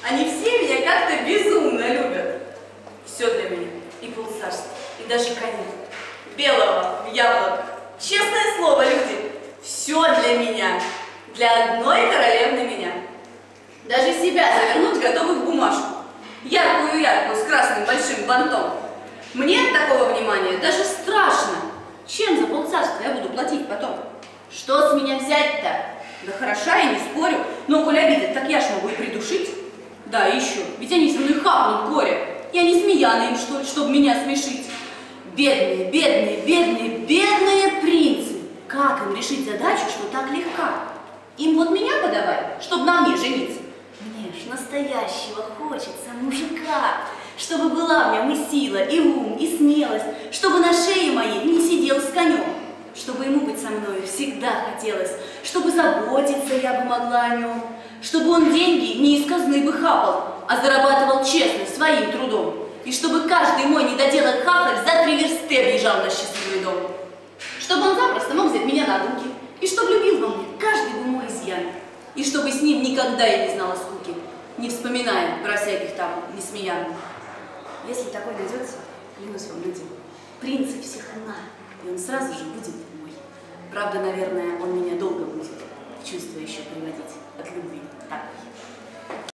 Они все меня как-то безумно любят. Все для меня. И полцарства, и даже коня. Белого в яблоках. Честное слово, люди, все для меня. Для одной королевны меня. Даже себя завернуть готовы в бумажку. Яркую-яркую, с красным большим бантом. Мне от такого внимания даже страшно. Чем за полцарства я буду платить потом? Что с меня взять-то? Да хороша, я не спорю. Но коль обидят, так я ж могу и придушить. Да, и еще. Ведь они со мной хапнут горе. Я не змеяна им, что ли, чтобы меня смешить. Бедные, бедные, бедные, бедные принцы. Как им решить задачу, что так легка? Им вот меня подавай, чтобы на мне жениться. Мне ж настоящего хочется мужика, чтобы была в нем и сила, и ум, и смелость, чтобы на шее моей не сидел с конем, чтобы ему быть со мной всегда хотелось, чтобы заботиться я бы могла о нем, чтобы он деньги не из казны бы хапал, а зарабатывал честно, своим трудом, и чтобы каждый мой недоделок хахаль за 3 версты объезжал на счастливый дом, чтобы он запросто мог взять меня на руки, и чтобы любил во мне каждый бы мой изъян, и чтобы с ним никогда я не знала скуки, не вспоминая про всяких там несмеян. Если такой найдется, клянусь вам, люди, принца всех на, и он сразу же будет мой. Правда, наверное, он меня долго будет в чувство еще приводить от любви такой.